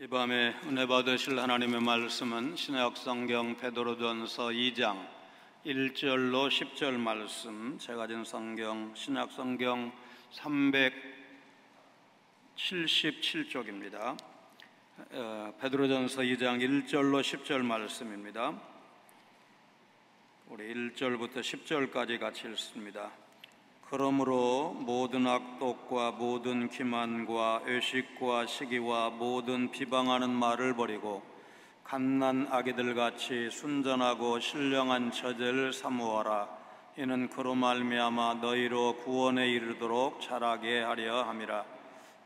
이 밤에 은혜 받으실 하나님의 말씀은 신약 성경 베드로전서 2장 1절로 10절 말씀, 제가 가진 성경 신약 성경 377쪽입니다. 베드로전서 2장 1절로 10절 말씀입니다. 우리 1절부터 10절까지 같이 읽습니다. 그러므로 모든 악독과 모든 기만과 의식과 시기와 모든 비방하는 말을 버리고 갓난 아기들같이 순전하고 신령한 처제를 사모하라. 이는 그로 말미암아 너희로 구원에 이르도록 자라게 하려 함이라.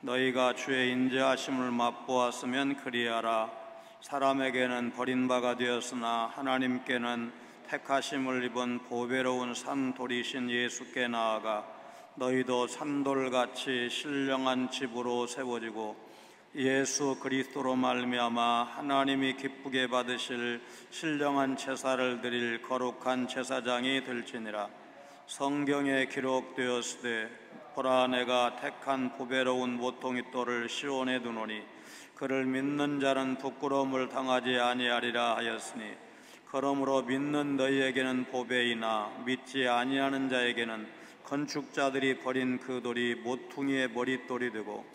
너희가 주의 인자하심을 맛보았으면 그리하라. 사람에게는 버림받아 되었으나 하나님께는 택하심을 입은 보배로운 산돌이신 예수께 나아가 너희도 산돌같이 신령한 집으로 세워지고 예수 그리스도로 말미암아 하나님이 기쁘게 받으실 신령한 제사를 드릴 거룩한 제사장이 될지니라. 성경에 기록되었으되 보라, 내가 택한 보배로운 모퉁이돌을 시온에 두노니 그를 믿는 자는 부끄러움을 당하지 아니하리라 하였으니, 그러므로 믿는 너희에게는 보배이나 믿지 아니하는 자에게는 건축자들이 버린 그 돌이 모퉁이의 머릿돌이 되고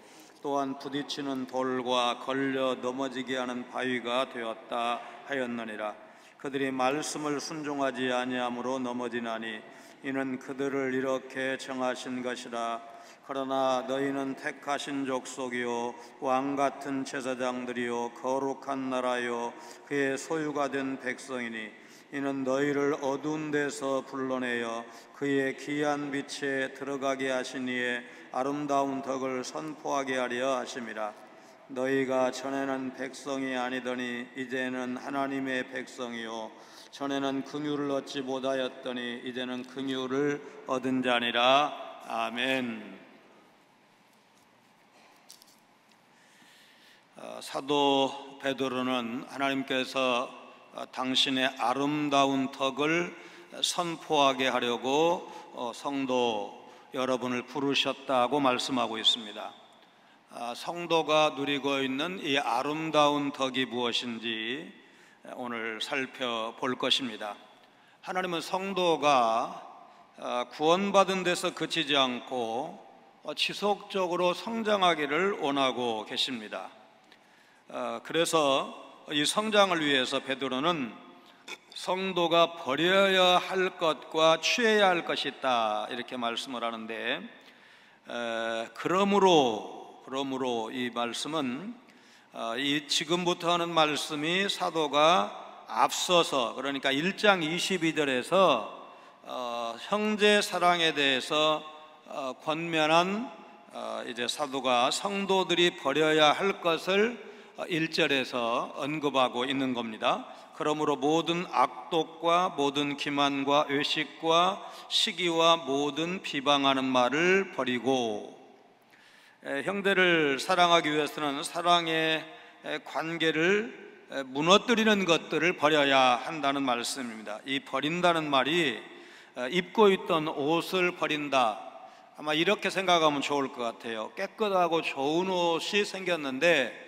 또한 부딪히는 돌과 걸려 넘어지게 하는 바위가 되었다 하였느니라. 그들이 말씀을 순종하지 아니함으로 넘어지나니 이는 그들을 이렇게 정하신 것이라. 그러나 너희는 택하신 족속이요 왕같은 제사장들이요 거룩한 나라요 그의 소유가 된 백성이니 이는 너희를 어두운 데서 불러내어 그의 귀한 빛에 들어가게 하신 이의 아름다운 덕을 선포하게 하려 하심이라. 너희가 전에는 백성이 아니더니 이제는 하나님의 백성이요 전에는 긍휼을 얻지 못하였더니 이제는 긍휼을 얻은 자니라. 아멘. 사도 베드로는 하나님께서 당신의 아름다운 덕을 선포하게 하려고 성도 여러분을 부르셨다고 말씀하고 있습니다. 성도가 누리고 있는 이 아름다운 덕이 무엇인지 오늘 살펴볼 것입니다. 하나님은 성도가 구원받은 데서 그치지 않고 지속적으로 성장하기를 원하고 계십니다. 그래서 이 성장을 위해서 베드로는 성도가 버려야 할 것과 취해야 할 것이 있다 이렇게 말씀을 하는데, 그러므로 이 말씀은 이 지금부터 하는 말씀이 사도가 앞서서, 그러니까 1장 22절에서 형제 사랑에 대해서 권면한 이제 사도가 성도들이 버려야 할 것을 1절에서 언급하고 있는 겁니다. 그러므로 모든 악독과 모든 기만과 의식과 시기와 모든 비방하는 말을 버리고, 형제를 사랑하기 위해서는 사랑의 관계를 무너뜨리는 것들을 버려야 한다는 말씀입니다. 이 버린다는 말이 입고 있던 옷을 버린다, 아마 이렇게 생각하면 좋을 것 같아요. 깨끗하고 좋은 옷이 생겼는데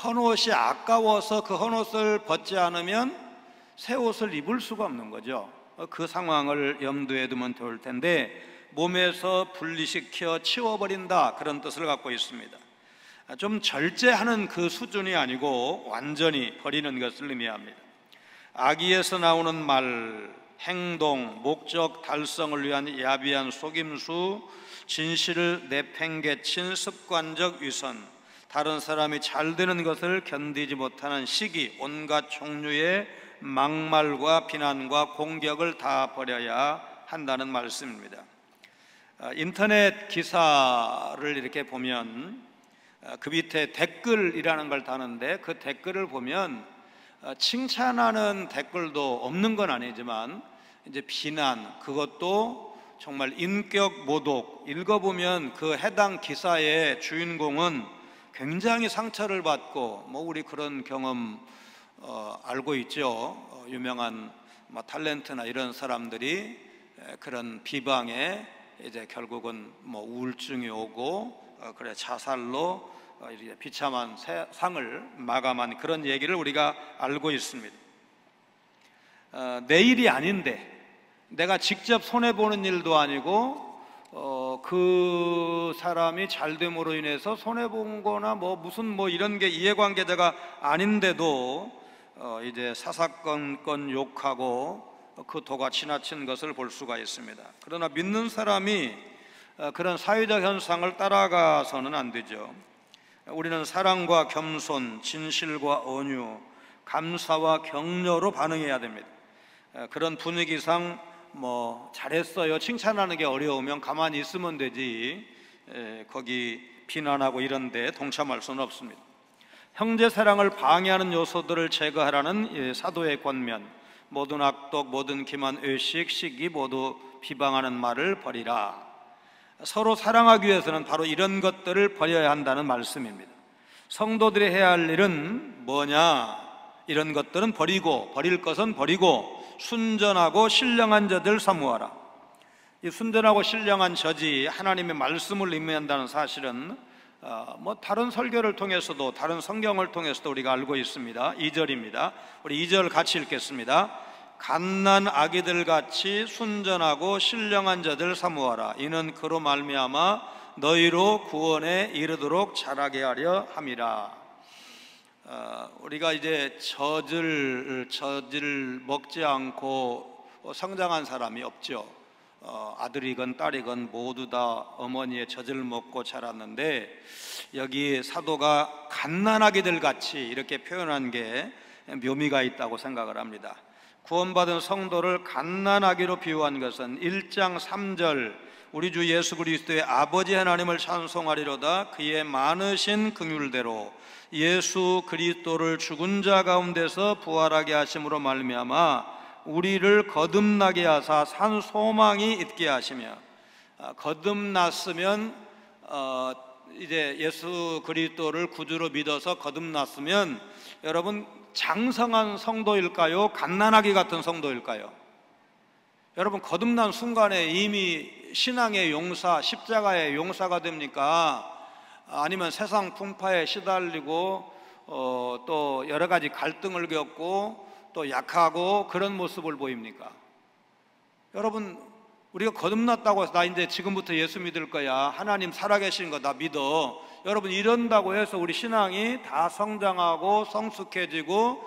헌옷이 아까워서 그 헌옷을 벗지 않으면 새 옷을 입을 수가 없는 거죠. 그 상황을 염두에 두면 좋을 텐데, 몸에서 분리시켜 치워버린다, 그런 뜻을 갖고 있습니다. 좀 절제하는 그 수준이 아니고 완전히 버리는 것을 의미합니다. 악의에서 나오는 말, 행동, 목적 달성을 위한 야비한 속임수, 진실을 내팽개친 습관적 위선, 다른 사람이 잘 되는 것을 견디지 못하는 시기, 온갖 종류의 막말과 비난과 공격을 다 버려야 한다는 말씀입니다. 인터넷 기사를 이렇게 보면 그 밑에 댓글이라는 걸 다는데, 그 댓글을 보면 칭찬하는 댓글도 없는 건 아니지만 이제 비난, 그것도 정말 인격 모독, 읽어보면 그 해당 기사의 주인공은 굉장히 상처를 받고, 우리 그런 경험 알고 있죠. 유명한 탤런트나 이런 사람들이 그런 비방에 이제 결국은 우울증이 오고 그래 자살로 이렇게 비참한 상을 마감한 그런 얘기를 우리가 알고 있습니다. 내 일이 아닌데, 내가 직접 손해보는 일도 아니고 그 사람이 잘됨으로 인해서 손해본 거나 무슨 이런 게 이해관계자가 아닌데도 이제 사사건건 욕하고 그 도가 지나친 것을 볼 수가 있습니다. 그러나 믿는 사람이 그런 사회적 현상을 따라가서는 안 되죠. 우리는 사랑과 겸손, 진실과 온유, 감사와 격려로 반응해야 됩니다. 그런 분위기상 잘했어요 칭찬하는 게 어려우면 가만히 있으면 되지, 거기 비난하고 이런 데 동참할 수는 없습니다. 형제 사랑을 방해하는 요소들을 제거하라는 사도의 권면, 모든 악독, 모든 기만, 의식, 시기 모두 비방하는 말을 버리라. 서로 사랑하기 위해서는 바로 이런 것들을 버려야 한다는 말씀입니다. 성도들이 해야 할 일은 뭐냐? 이런 것들은 버리고, 버릴 것은 버리고 순전하고 신령한 저들 사모하라. 이 순전하고 신령한 저지 하나님의 말씀을 임해한다는 사실은 다른 설교를 통해서도, 다른 성경을 통해서도 우리가 알고 있습니다. 2절입니다. 우리 2절 같이 읽겠습니다. 갓난 아기들 같이 순전하고 신령한 자들 사모하라. 이는 그로 말미암아 너희로 구원에 이르도록 자라게 하려 함이라. 우리가 이제 젖을 먹지 않고 성장한 사람이 없죠. 아들이건 딸이건 모두 다 어머니의 젖을 먹고 자랐는데, 여기 사도가 갓난아기들 같이 이렇게 표현한 게 묘미가 있다고 생각을 합니다. 구원받은 성도를 갓난아기로 비유한 것은 1장 3절 우리 주 예수 그리스도의 아버지 하나님을 찬송하리로다 그의 많으신 긍휼대로 예수 그리스도를 죽은 자 가운데서 부활하게 하심으로 말미암아 우리를 거듭나게 하사 산 소망이 있게 하시며, 거듭났으면 이제 예수 그리스도를 구주로 믿어서 거듭났으면 여러분 장성한 성도일까요? 갓난아기 같은 성도일까요? 여러분 거듭난 순간에 이미 신앙의 용사, 십자가의 용사가 됩니까? 아니면 세상 풍파에 시달리고 또 여러 가지 갈등을 겪고 또 약하고 그런 모습을 보입니까? 여러분, 우리가 거듭났다고 해서 나 이제 지금부터 예수 믿을 거야, 하나님 살아계신 거 나 믿어, 여러분 이런다고 해서 우리 신앙이 다 성장하고 성숙해지고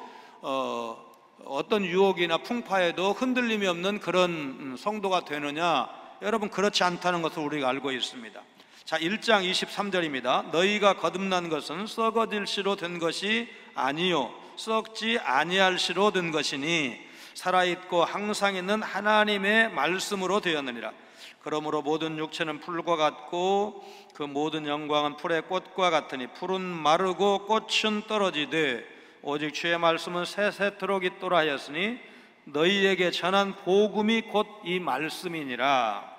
어떤 유혹이나 풍파에도 흔들림이 없는 그런 성도가 되느냐? 여러분 그렇지 않다는 것을 우리가 알고 있습니다. 자, 1장 23절입니다. 너희가 거듭난 것은 썩어질 씨로 된 것이 아니요 썩지 아니할 씨로 된 것이니 살아있고 항상 있는 하나님의 말씀으로 되었느니라. 그러므로 모든 육체는 풀과 같고 그 모든 영광은 풀의 꽃과 같으니 풀은 마르고 꽃은 떨어지되 오직 주의 말씀은 세세토록 있도록 하였으니 너희에게 전한 복음이 곧 이 말씀이니라.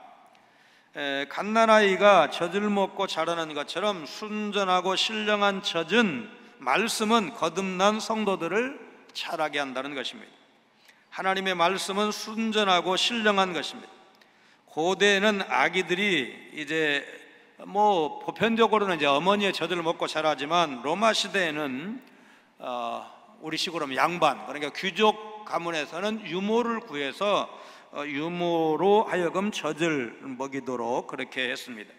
갓난아이가 젖을 먹고 자라는 것처럼 순전하고 신령한 젖은 말씀은 거듭난 성도들을 자라게 한다는 것입니다. 하나님의 말씀은 순전하고 신령한 것입니다. 고대에는 아기들이 이제 보편적으로는 이제 어머니의 젖을 먹고 자라지만 로마 시대에는 우리식으로 하면 양반, 그러니까 귀족 가문에서는 유모를 구해서 유모로 하여금 젖을 먹이도록 그렇게 했습니다.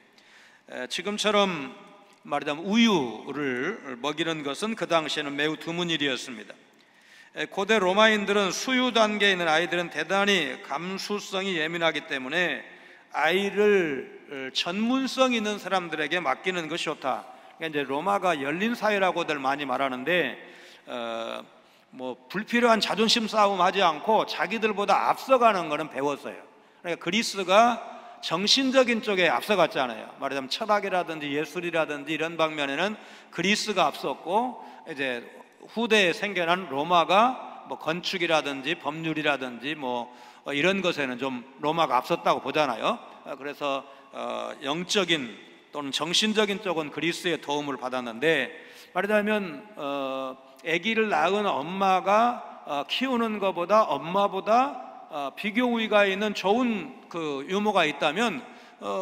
지금처럼 말하자면 우유를 먹이는 것은 그 당시에는 매우 드문 일이었습니다. 고대 로마인들은 수유 단계에 있는 아이들은 대단히 감수성이 예민하기 때문에 아이를 전문성 있는 사람들에게 맡기는 것이 좋다. 그러니까 이제 로마가 열린 사회라고들 많이 말하는데 불필요한 자존심 싸움 하지 않고 자기들보다 앞서가는 것은 배웠어요. 그러니까 그리스가 정신적인 쪽에 앞서갔잖아요. 말하자면 철학이라든지 예술이라든지 이런 방면에는 그리스가 앞섰고, 이제 후대에 생겨난 로마가 건축이라든지 법률이라든지 이런 것에는 좀 로마가 앞섰다고 보잖아요. 그래서 영적인 또는 정신적인 쪽은 그리스의 도움을 받았는데, 말하자면 아기를 낳은 엄마가 키우는 것보다 엄마보다 비교 우위가 있는 좋은 그 유모가 있다면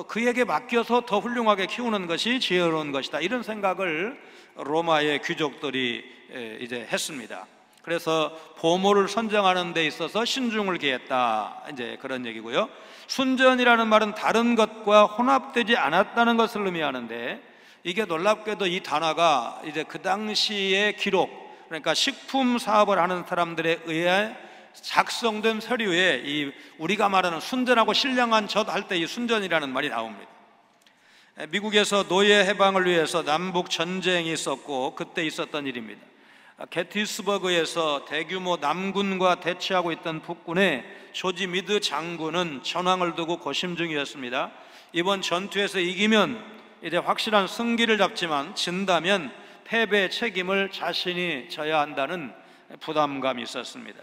그에게 맡겨서 더 훌륭하게 키우는 것이 지혜로운 것이다, 이런 생각을 로마의 귀족들이 이제 했습니다. 그래서 보모를 선정하는 데 있어서 신중을 기했다, 이제 그런 얘기고요. 순전이라는 말은 다른 것과 혼합되지 않았다는 것을 의미하는데, 이게 놀랍게도 이 단어가 이제 그 당시의 기록, 그러니까 식품 사업을 하는 사람들에 의해 작성된 서류에 이 우리가 말하는 순전하고 신령한 젖 할 때 이 순전이라는 말이 나옵니다. 미국에서 노예 해방을 위해서 남북 전쟁이 있었고 그때 있었던 일입니다. 게티스버그에서 대규모 남군과 대치하고 있던 북군의 조지 미드 장군은 전황을 두고 고심 중이었습니다. 이번 전투에서 이기면 이제 확실한 승기를 잡지만 진다면 패배의 책임을 자신이 져야 한다는 부담감이 있었습니다.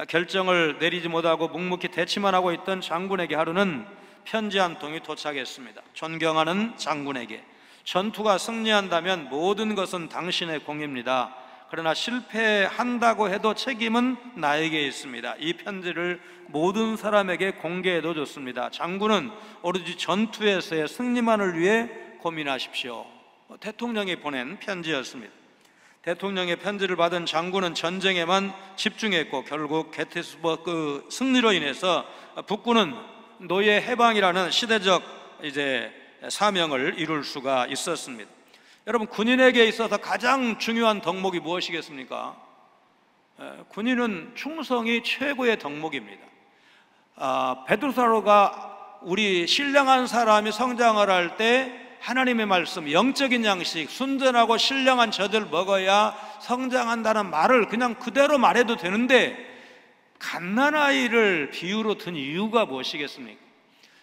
결정을 내리지 못하고 묵묵히 대치만 하고 있던 장군에게 하루는 편지 한 통이 도착했습니다. 존경하는 장군에게, 전투가 승리한다면 모든 것은 당신의 공입니다. 그러나 실패한다고 해도 책임은 나에게 있습니다. 이 편지를 모든 사람에게 공개해도 좋습니다. 장군은 오로지 전투에서의 승리만을 위해 고민하십시오. 대통령이 보낸 편지였습니다. 대통령의 편지를 받은 장군은 전쟁에만 집중했고 결국 게티스버그 승리로 인해서 북군은 노예 해방이라는 시대적 이제 사명을 이룰 수가 있었습니다. 여러분, 군인에게 있어서 가장 중요한 덕목이 무엇이겠습니까? 군인은 충성이 최고의 덕목입니다. 베드로가 우리 신령한 사람이 성장을 할 때 하나님의 말씀, 영적인 양식, 순전하고 신령한 젖을 먹어야 성장한다는 말을 그냥 그대로 말해도 되는데, 갓난아이를 비유로 든 이유가 무엇이겠습니까?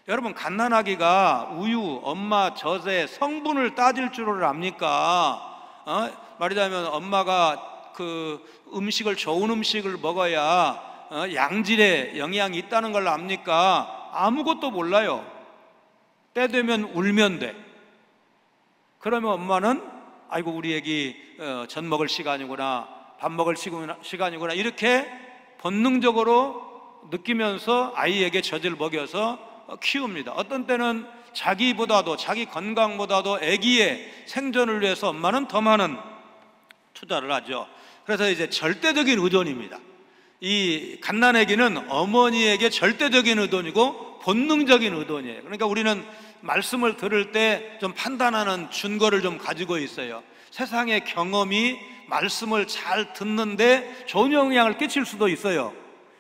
여러분, 갓난아기가 우유, 엄마 젖의 성분을 따질 줄을 압니까? 말하자면 엄마가 그 음식을, 좋은 음식을 먹어야 양질의 영양이 있다는 걸 압니까? 아무것도 몰라요. 때 되면 울면 돼. 그러면 엄마는 아이고 우리 애기 젖 먹을 시간이구나, 밥 먹을 시간이구나, 이렇게 본능적으로 느끼면서 아이에게 젖을 먹여서 키웁니다. 어떤 때는 자기보다도, 자기 건강보다도 아기의 생존을 위해서 엄마는 더 많은 투자를 하죠. 그래서 이제 절대적인 의존입니다. 이 갓난아기는 어머니에게 절대적인 의존이고 본능적인 의존이에요. 그러니까 우리는 말씀을 들을 때 좀 판단하는 준거를 좀 가지고 있어요. 세상의 경험이 말씀을 잘 듣는데 좋은 영향을 끼칠 수도 있어요.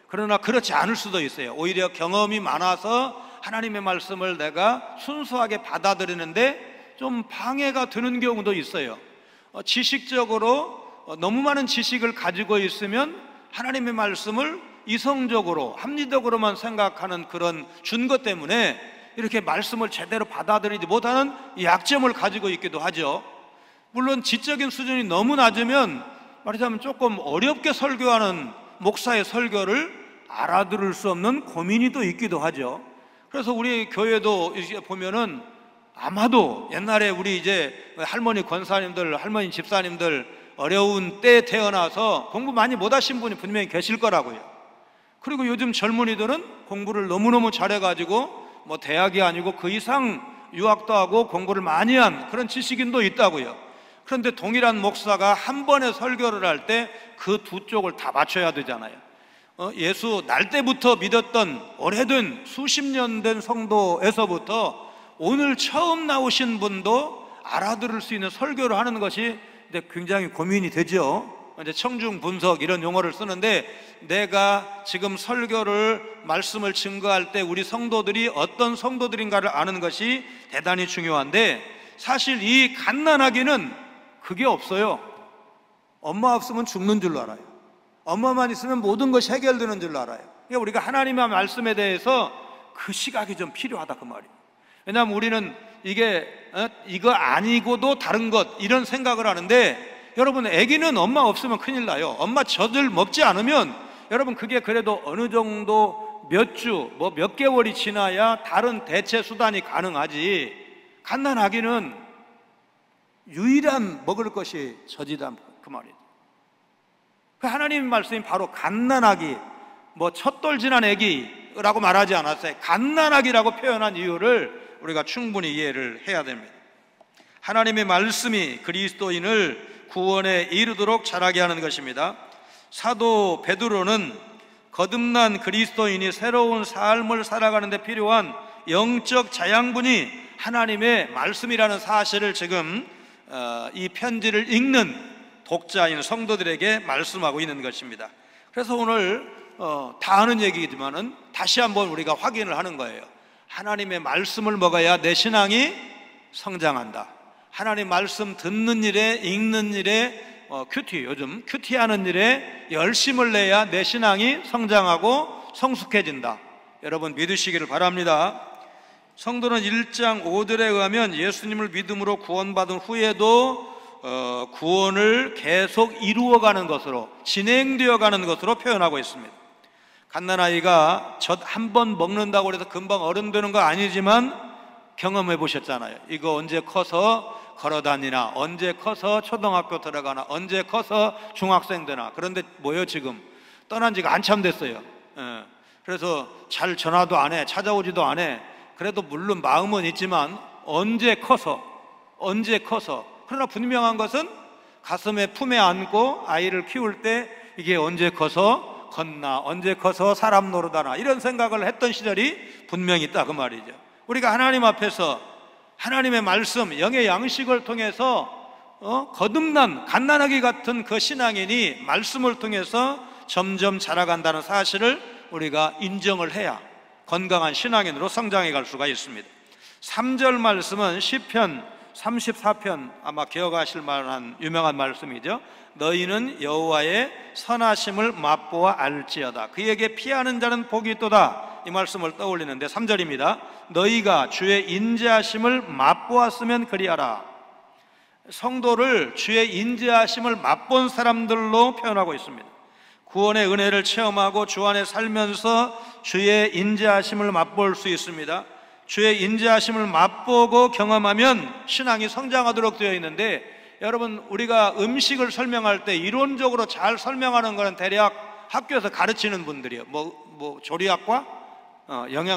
그러나 그렇지 않을 수도 있어요. 오히려 경험이 많아서 하나님의 말씀을 내가 순수하게 받아들이는데 좀 방해가 되는 경우도 있어요. 지식적으로 너무 많은 지식을 가지고 있으면 하나님의 말씀을 이성적으로, 합리적으로만 생각하는 그런 준거 때문에 이렇게 말씀을 제대로 받아들이지 못하는 약점을 가지고 있기도 하죠. 물론 지적인 수준이 너무 낮으면 말하자면 조금 어렵게 설교하는 목사의 설교를 알아들을 수 없는 고민이 또 있기도 하죠. 그래서 우리 교회도 보면은 아마도 옛날에 우리 이제 할머니 권사님들, 할머니 집사님들 어려운 때에 태어나서 공부 많이 못하신 분이 분명히 계실 거라고요. 그리고 요즘 젊은이들은 공부를 너무너무 잘해가지고 뭐 대학이 아니고 그 이상 유학도 하고 공부를 많이 한 그런 지식인도 있다고요. 그런데 동일한 목사가 한 번에 설교를 할 때 그 두 쪽을 다 맞춰야 되잖아요. 예수 날 때부터 믿었던 오래된 수십 년 된 성도에서부터 오늘 처음 나오신 분도 알아들을 수 있는 설교를 하는 것이 굉장히 고민이 되죠. 이제 청중 분석 이런 용어를 쓰는데, 내가 지금 설교를 말씀을 증거할 때 우리 성도들이 어떤 성도들인가를 아는 것이 대단히 중요한데, 사실 이 갓난아기는 그게 없어요. 엄마 없으면 죽는 줄로 알아요. 엄마만 있으면 모든 것이 해결되는 줄로 알아요. 그러니까 우리가 하나님의 말씀에 대해서 그 시각이 좀 필요하다, 그 말이에요. 왜냐하면 우리는 이거 아니고도 다른 것, 이런 생각을 하는데, 여러분, 아기는 엄마 없으면 큰일 나요. 엄마 젖을 먹지 않으면 여러분 그게 그래도 어느 정도 몇 주, 뭐 몇 개월이 지나야 다른 대체 수단이 가능하지, 갓난아기는 유일한 먹을 것이 젖이다, 그 말이에요. 그 하나님의 말씀이 바로 갓난아기, 뭐 첫돌 지난 아기라고 말하지 않았어요. 갓난아기라고 표현한 이유를 우리가 충분히 이해를 해야 됩니다. 하나님의 말씀이 그리스도인을 구원에 이르도록 자라게 하는 것입니다. 사도 베드로는 거듭난 그리스도인이 새로운 삶을 살아가는 데 필요한 영적 자양분이 하나님의 말씀이라는 사실을 지금 이 편지를 읽는 독자인 성도들에게 말씀하고 있는 것입니다. 그래서 오늘 다 아는 얘기지만은 다시 한번 우리가 확인을 하는 거예요. 하나님의 말씀을 먹어야 내 신앙이 성장한다. 하나님 말씀 듣는 일에, 읽는 일에, 요즘 큐티하는 일에 열심을 내야 내 신앙이 성장하고 성숙해진다. 여러분 믿으시기를 바랍니다. 성도는 1장 5절에 의하면 예수님을 믿음으로 구원받은 후에도 구원을 계속 이루어가는 것으로, 진행되어가는 것으로 표현하고 있습니다. 갓난아이가 젖 한 번 먹는다고 해서 금방 어른 되는 거 아니지만 경험해 보셨잖아요. 이거 언제 커서 걸어다니나, 언제 커서 초등학교 들어가나, 언제 커서 중학생 되나. 그런데 뭐요, 지금 떠난 지가 한참 됐어요. 그래서 잘 전화도 안 해, 찾아오지도 안 해. 그래도 물론 마음은 있지만 언제 커서 그러나 분명한 것은 가슴에 품에 안고 아이를 키울 때 이게 언제 커서 걷나, 언제 커서 사람 노릇하나, 이런 생각을 했던 시절이 분명히 있다, 그 말이죠. 우리가 하나님 앞에서 하나님의 말씀, 영의 양식을 통해서 거듭난 갓난아기 같은 그 신앙인이 말씀을 통해서 점점 자라간다는 사실을 우리가 인정을 해야 건강한 신앙인으로 성장해 갈 수가 있습니다. 3절 말씀은 시편 34편, 아마 기억하실 만한 유명한 말씀이죠. 너희는 여호와의 선하심을 맛보아 알지어다. 그에게 피하는 자는 복이 있도다. 이 말씀을 떠올리는데 3절입니다. 너희가 주의 인자하심을 맛보았으면 그리하라. 성도를 주의 인자하심을 맛본 사람들로 표현하고 있습니다. 구원의 은혜를 체험하고 주 안에 살면서 주의 인자하심을 맛볼 수 있습니다. 주의 인자하심을 맛보고 경험하면 신앙이 성장하도록 되어 있는데, 여러분 우리가 음식을 설명할 때 이론적으로 잘 설명하는 것은 대략 학교에서 가르치는 분들이요. 뭐 조리학과,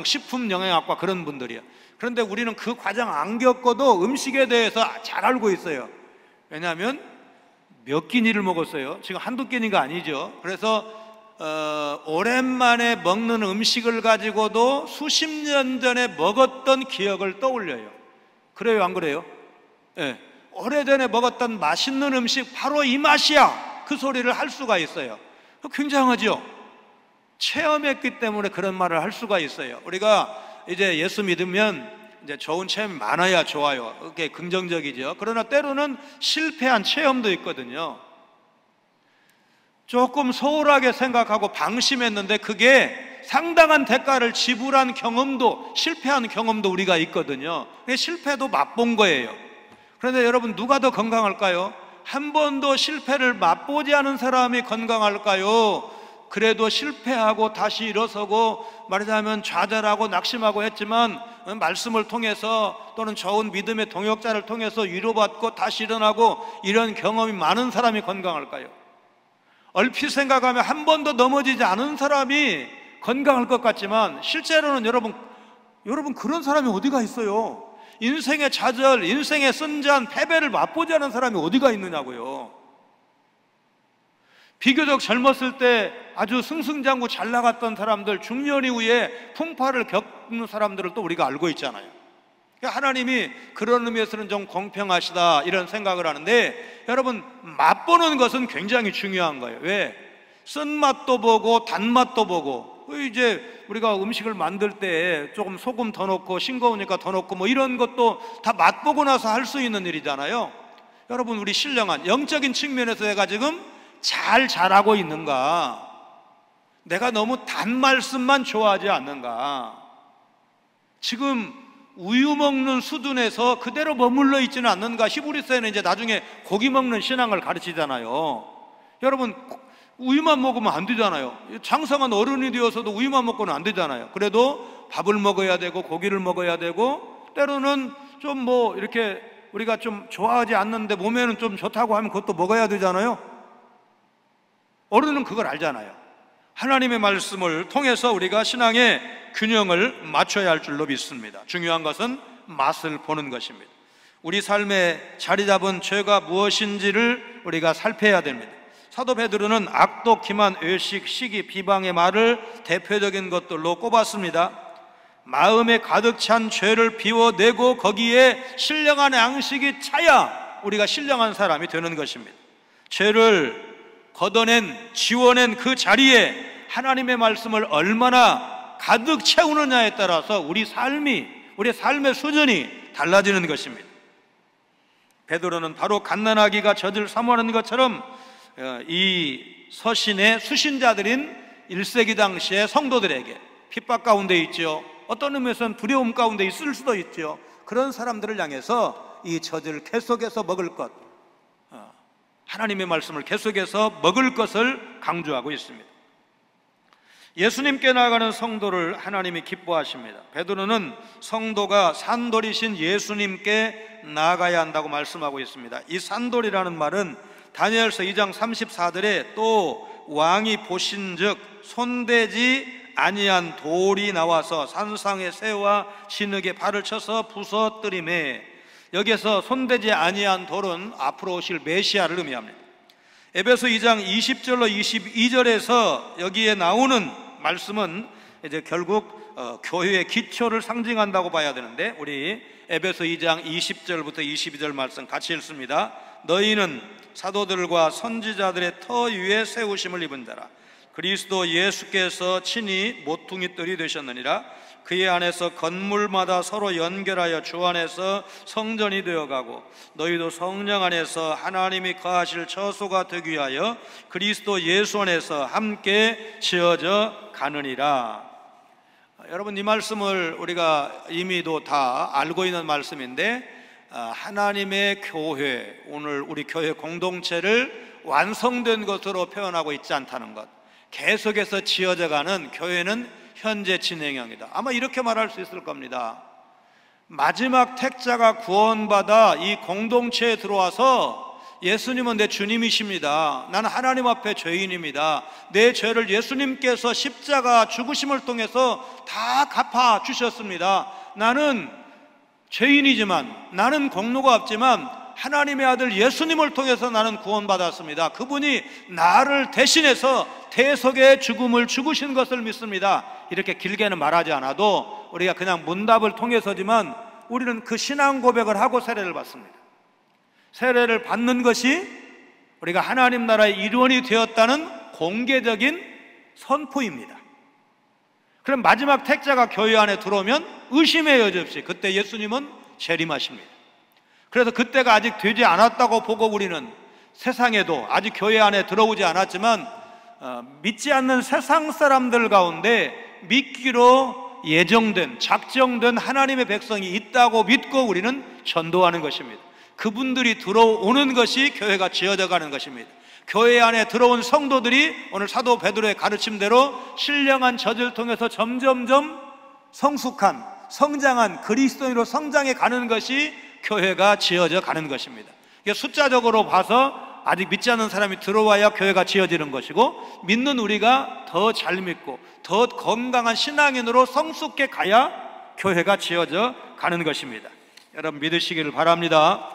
식품 영양학과 그런 분들이요. 그런데 우리는 그 과정 안 겪어도 음식에 대해서 잘 알고 있어요. 왜냐하면 몇 끼니를 먹었어요. 지금 한두 끼니가 아니죠. 그래서 오랜만에 먹는 음식을 가지고도 수십 년 전에 먹었던 기억을 떠올려요. 그래요, 안 그래요? 네. 오래전에 먹었던 맛있는 음식, 바로 이 맛이야, 그 소리를 할 수가 있어요. 굉장하죠? 체험했기 때문에 그런 말을 할 수가 있어요. 우리가 이제 예수 믿으면 이제 좋은 체험이 많아야 좋아요. 그게 긍정적이죠. 그러나 때로는 실패한 체험도 있거든요. 조금 소홀하게 생각하고 방심했는데 그게 상당한 대가를 지불한 경험도, 실패한 경험도 우리가 있거든요. 실패도 맛본 거예요. 그런데 여러분, 누가 더 건강할까요? 한 번도 실패를 맛보지 않은 사람이 건강할까요? 그래도 실패하고 다시 일어서고, 말하자면 좌절하고 낙심하고 했지만 말씀을 통해서 또는 좋은 믿음의 동역자를 통해서 위로받고 다시 일어나고, 이런 경험이 많은 사람이 건강할까요? 얼핏 생각하면 한 번도 넘어지지 않은 사람이 건강할 것 같지만 실제로는 여러분 그런 사람이 어디가 있어요? 인생의 좌절, 인생의 쓴잔, 패배를 맛보지 않은 사람이 어디가 있느냐고요. 비교적 젊었을 때 아주 승승장구 잘 나갔던 사람들, 중년 이후에 풍파를 겪는 사람들을 또 우리가 알고 있잖아요. 하나님이 그런 의미에서는 좀 공평하시다, 이런 생각을 하는데, 여러분 맛보는 것은 굉장히 중요한 거예요. 왜? 쓴맛도 보고 단맛도 보고, 이제 우리가 음식을 만들 때 조금 소금 더 넣고 싱거우니까 더 넣고 뭐 이런 것도 다 맛보고 나서 할 수 있는 일이잖아요. 여러분, 우리 신령한 영적인 측면에서 내가 지금 잘 자라고 있는가? 내가 너무 단 말씀만 좋아하지 않는가? 지금 우유 먹는 수준에서 그대로 머물러 있지는 않는가? 히브리서에는 이제 나중에 고기 먹는 신앙을 가르치잖아요. 여러분, 우유만 먹으면 안 되잖아요. 장성한 어른이 되어서도 우유만 먹고는 안 되잖아요. 그래도 밥을 먹어야 되고 고기를 먹어야 되고, 때로는 좀 뭐 이렇게 우리가 좀 좋아하지 않는데 몸에는 좀 좋다고 하면 그것도 먹어야 되잖아요. 어른은 그걸 알잖아요. 하나님의 말씀을 통해서 우리가 신앙의 균형을 맞춰야 할 줄로 믿습니다. 중요한 것은 맛을 보는 것입니다. 우리 삶에 자리 잡은 죄가 무엇인지를 우리가 살펴야 됩니다. 사도 베드로는 악독, 기만, 외식, 시기, 비방의 말을 대표적인 것들로 꼽았습니다. 마음에 가득 찬 죄를 비워내고 거기에 신령한 양식이 차야 우리가 신령한 사람이 되는 것입니다. 죄를 걷어낸, 지워낸 그 자리에 하나님의 말씀을 얼마나 가득 채우느냐에 따라서 우리의 삶의 수준이 달라지는 것입니다. 베드로는 바로 갓난아기가 젖을 사모하는 것처럼 이 서신의 수신자들인 1세기 당시의 성도들에게 핍박 가운데 있죠. 어떤 의미에서는 두려움 가운데 있을 수도 있죠. 그런 사람들을 향해서 이 젖을 계속해서 먹을 것, 하나님의 말씀을 계속해서 먹을 것을 강조하고 있습니다. 예수님께 나아가는 성도를 하나님이 기뻐하십니다. 베드로는 성도가 산돌이신 예수님께 나아가야 한다고 말씀하고 있습니다. 이 산돌이라는 말은 다니엘서 2장 34절에 또 왕이 보신즉 손대지 아니한 돌이 나와서 산상의 새와 진흙에 발을 쳐서 부서뜨리매, 여기에서 손대지 아니한 돌은 앞으로 오실 메시아를 의미합니다. 에베소 2장 20절로 22절에서 여기에 나오는 말씀은 이제 결국 교회의 기초를 상징한다고 봐야 되는데, 우리 에베소 2장 20절부터 22절 말씀 같이 읽습니다. 너희는 사도들과 선지자들의 터 위에 세우심을 입은 자라. 그리스도 예수께서 친히 모퉁이돌이 되셨느니라. 그의 안에서 건물마다 서로 연결하여 주 안에서 성전이 되어가고 너희도 성령 안에서 하나님이 거하실 처소가 되기 위하여 그리스도 예수 안에서 함께 지어져 가느니라. 여러분, 이 말씀을 우리가 이미도 다 알고 있는 말씀인데, 하나님의 교회, 오늘 우리 교회 공동체를 완성된 것으로 표현하고 있지 않다는 것, 계속해서 지어져 가는 교회는 현재 진행형이다. 아마 이렇게 말할 수 있을 겁니다. 마지막 택자가 구원받아 이 공동체에 들어와서 예수님은 내 주님이십니다. 나는 하나님 앞에 죄인입니다. 내 죄를 예수님께서 십자가 죽으심을 통해서 다 갚아 주셨습니다. 나는 죄인이지만, 나는 공로가 없지만 하나님의 아들 예수님을 통해서 나는 구원받았습니다. 그분이 나를 대신해서 대속의 죽음을 죽으신 것을 믿습니다. 이렇게 길게는 말하지 않아도 우리가 그냥 문답을 통해서지만 우리는 그 신앙 고백을 하고 세례를 받습니다. 세례를 받는 것이 우리가 하나님 나라의 일원이 되었다는 공개적인 선포입니다. 그럼 마지막 택자가 교회 안에 들어오면 의심의 여지 없이 그때 예수님은 재림하십니다. 그래서 그때가 아직 되지 않았다고 보고 우리는 세상에도 아직 교회 안에 들어오지 않았지만 믿지 않는 세상 사람들 가운데 믿기로 예정된, 작정된 하나님의 백성이 있다고 믿고 우리는 전도하는 것입니다. 그분들이 들어오는 것이 교회가 지어져 가는 것입니다. 교회 안에 들어온 성도들이 오늘 사도 베드로의 가르침대로 신령한 젖을 통해서 점점점 성숙한, 성장한 그리스도인으로 성장해 가는 것이 교회가 지어져 가는 것입니다. 이게 숫자적으로 봐서 아직 믿지 않는 사람이 들어와야 교회가 지어지는 것이고, 믿는 우리가 더 잘 믿고 더 건강한 신앙인으로 성숙해 가야 교회가 지어져 가는 것입니다. 여러분 믿으시기를 바랍니다.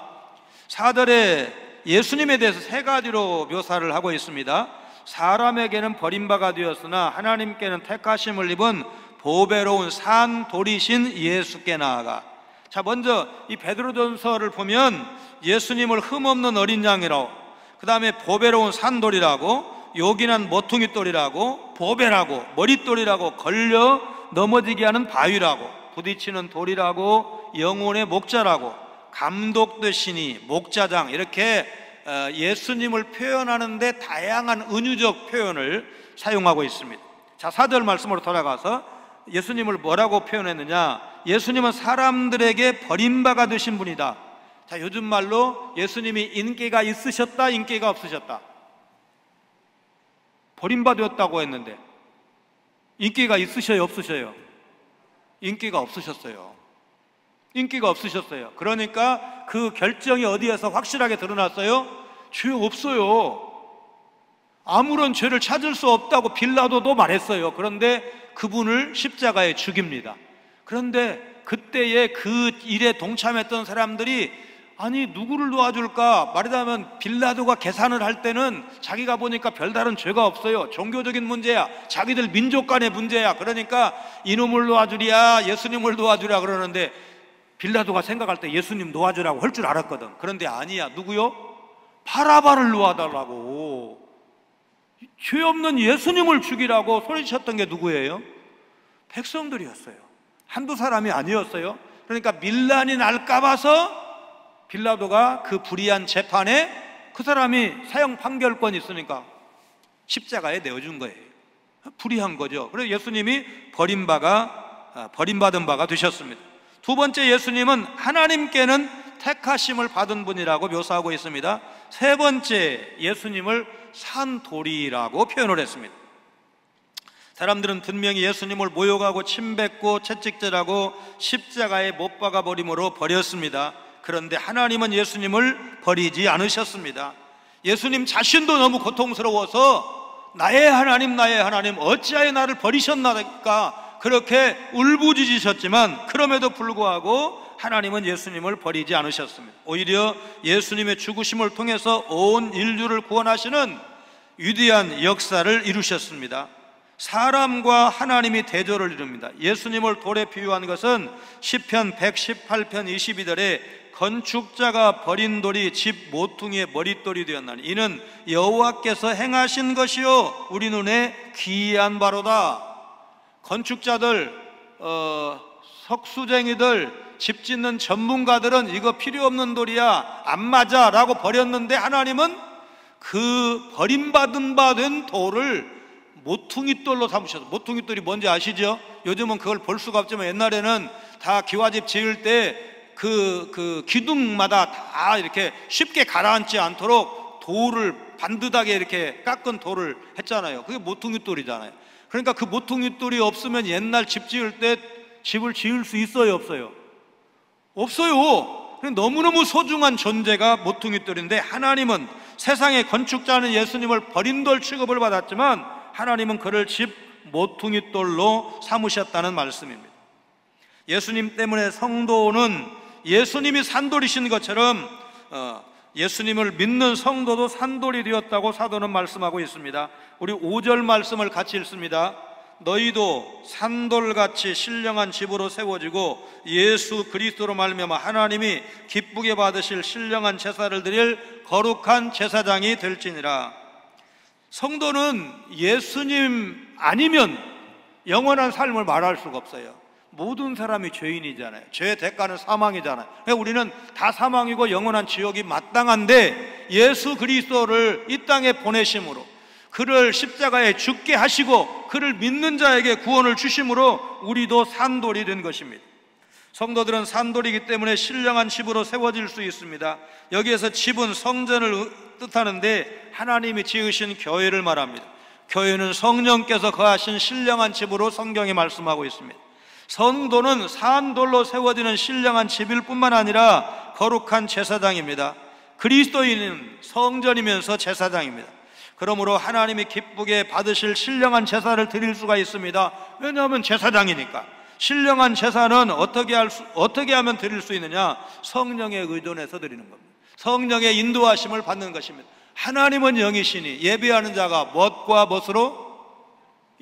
4절에 예수님에 대해서 세 가지로 묘사를 하고 있습니다. 사람에게는 버림받아 되었으나 하나님께는 택하심을 입은 보배로운 산돌이신 예수께 나아가. 자, 먼저 이 베드로전서를 보면 예수님을 흠없는 어린 양이라고, 그 다음에 보배로운 산돌이라고, 요긴한 모퉁이돌이라고, 보배라고, 머릿돌이라고, 걸려 넘어지게 하는 바위라고, 부딪히는 돌이라고, 영혼의 목자라고, 감독되시니 목자장, 이렇게 예수님을 표현하는데 다양한 은유적 표현을 사용하고 있습니다. 자, 4절 말씀으로 돌아가서 예수님을 뭐라고 표현했느냐? 예수님은 사람들에게 버림받아 되신 분이다. 자, 요즘 말로 예수님이 인기가 있으셨다, 인기가 없으셨다? 버림받았다고 했는데 인기가 있으셔요, 없으셔요? 인기가 없으셨어요. 인기가 없으셨어요. 그러니까 그 결정이 어디에서 확실하게 드러났어요? 죄 없어요. 아무런 죄를 찾을 수 없다고 빌라도도 말했어요. 그런데 그분을 십자가에 죽입니다. 그런데 그때에 그 일에 동참했던 사람들이 아니 누구를 도와줄까? 말하자면 빌라도가 계산을 할 때는 자기가 보니까 별다른 죄가 없어요. 종교적인 문제야, 자기들 민족 간의 문제야. 그러니까 이놈을 도와주랴 예수님을 도와주랴 그러는데 빌라도가 생각할 때 예수님 도와주라고 할 줄 알았거든. 그런데 아니야. 누구요? 바라바를 놓아달라고, 죄 없는 예수님을 죽이라고 소리쳤던 게 누구예요? 백성들이었어요. 한두 사람이 아니었어요. 그러니까 밀란이 날까 봐서 빌라도가 그 불의한 재판에 그 사람이 사형 판결권이 있으니까 십자가에 내어준 거예요. 불의한 거죠. 그래서 예수님이 버림받은 바가 되셨습니다. 두 번째, 예수님은 하나님께는 택하심을 받은 분이라고 묘사하고 있습니다. 세 번째, 예수님을 산돌이라고 표현을 했습니다. 사람들은 분명히 예수님을 모욕하고 침뱉고 채찍질하고 십자가에 못 박아 버림으로 버렸습니다. 그런데 하나님은 예수님을 버리지 않으셨습니다. 예수님 자신도 너무 고통스러워서 나의 하나님 어찌하여 나를 버리셨나니까 그렇게 울부짖으셨지만 그럼에도 불구하고 하나님은 예수님을 버리지 않으셨습니다. 오히려 예수님의 죽으심을 통해서 온 인류를 구원하시는 위대한 역사를 이루셨습니다. 사람과 하나님이 대조를 이룹니다. 예수님을 돌에 비유한 것은 시편 118편 22절에 건축자가 버린 돌이 집 모퉁이의 머릿돌이 되었나니 이는 여호와께서 행하신 것이요 우리 눈에 기이한 바로다. 건축자들, 석수쟁이들, 집 짓는 전문가들은 이거 필요 없는 돌이야, 안 맞아 라고 버렸는데 하나님은 그 버림받은 바 된 돌을 모퉁이돌로 삼으셔서, 모퉁이돌이 뭔지 아시죠? 요즘은 그걸 볼 수가 없지만 옛날에는 다 기와집 지을 때 그 기둥마다 다 이렇게 쉽게 가라앉지 않도록 돌을 반듯하게 이렇게 깎은 돌을 했잖아요. 그게 모퉁이돌이잖아요. 그러니까 그 모퉁이돌이 없으면 옛날 집 지을 때 집을 지을 수 있어요, 없어요? 없어요. 너무너무 소중한 존재가 모퉁이돌인데 하나님은, 세상의 건축자는 예수님을 버린 돌 취급을 받았지만 하나님은 그를 집 모퉁이돌로 삼으셨다는 말씀입니다. 예수님 때문에 성도는 예수님이 산돌이신 것처럼 예수님을 믿는 성도도 산돌이 되었다고 사도는 말씀하고 있습니다. 우리 5절 말씀을 같이 읽습니다. 너희도 산돌같이 신령한 집으로 세워지고 예수 그리스도로 말미암아 하나님이 기쁘게 받으실 신령한 제사를 드릴 거룩한 제사장이 될지니라. 성도는 예수님 아니면 영원한 삶을 말할 수가 없어요. 모든 사람이 죄인이잖아요. 죄의 대가는 사망이잖아요. 그러니까 우리는 다 사망이고 영원한 지옥이 마땅한데 예수 그리스도를 이 땅에 보내심으로, 그를 십자가에 죽게 하시고 그를 믿는 자에게 구원을 주심으로 우리도 산돌이 된 것입니다. 성도들은 산돌이기 때문에 신령한 집으로 세워질 수 있습니다. 여기에서 집은 성전을 뜻하는데 하나님이 지으신 교회를 말합니다. 교회는 성령께서 거하신 신령한 집으로 성경이 말씀하고 있습니다. 성도는 산돌로 세워지는 신령한 집일 뿐만 아니라 거룩한 제사장입니다. 그리스도인은 성전이면서 제사장입니다. 그러므로 하나님이 기쁘게 받으실 신령한 제사를 드릴 수가 있습니다. 왜냐하면 제사장이니까. 신령한 제사는 어떻게 하면 드릴 수 있느냐? 성령에 의존해서 드리는 겁니다. 성령의 인도하심을 받는 것입니다. 하나님은 영이시니 예배하는 자가 무엇과 무엇으로?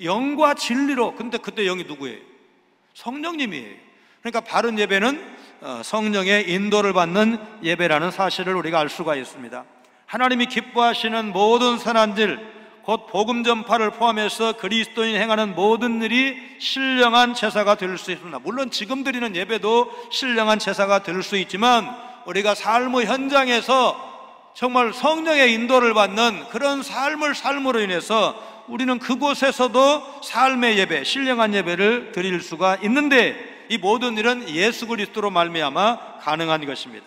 영과 진리로. 근데 그때 영이 누구예요? 성령님이에요. 그러니까 바른 예배는 성령의 인도를 받는 예배라는 사실을 우리가 알 수가 있습니다. 하나님이 기뻐하시는 모든 선한 일, 곧 복음 전파를 포함해서 그리스도인이 행하는 모든 일이 신령한 제사가 될 수 있습니다. 물론 지금 드리는 예배도 신령한 제사가 될 수 있지만 우리가 삶의 현장에서 정말 성령의 인도를 받는 그런 삶으로 인해서 우리는 그곳에서도 삶의 예배, 신령한 예배를 드릴 수가 있는데 이 모든 일은 예수 그리스도로 말미암아 가능한 것입니다.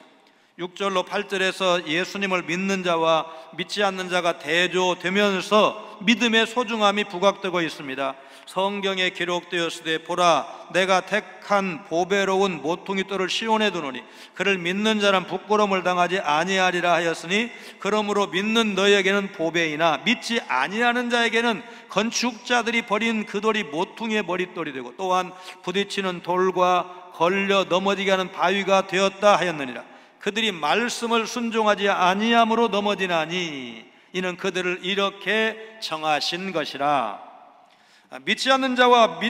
6절로 8절에서 예수님을 믿는 자와 믿지 않는 자가 대조되면서 믿음의 소중함이 부각되고 있습니다. 성경에 기록되었으되 보라 내가 택한 보배로운 모퉁이 돌을 시온에 두노니 그를 믿는 자는 부끄러움을 당하지 아니하리라 하였으니 그러므로 믿는 너희에게는 보배이나 믿지 아니하는 자에게는 건축자들이 버린 그 돌이 모퉁이의 머릿돌이 되고 또한 부딪히는 돌과 걸려 넘어지게 하는 바위가 되었다 하였느니라. 그들이 말씀을 순종하지 아니함으로 넘어지나니 이는 그들을 이렇게 정하신 것이라. 믿지 않는 자와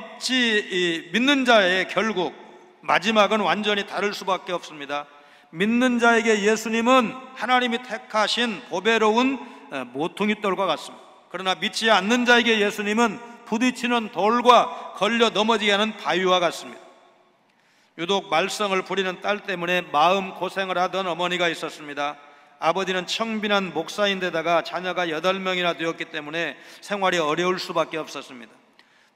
믿는 자의 결국 마지막은 완전히 다를 수밖에 없습니다. 믿는 자에게 예수님은 하나님이 택하신 보배로운 모퉁이돌과 같습니다. 그러나 믿지 않는 자에게 예수님은 부딪히는 돌과 걸려 넘어지게 하는 바위와 같습니다. 유독 말썽을 부리는 딸 때문에 마음고생을 하던 어머니가 있었습니다. 아버지는 청빈한 목사인데다가 자녀가 8명이나 되었기 때문에 생활이 어려울 수밖에 없었습니다.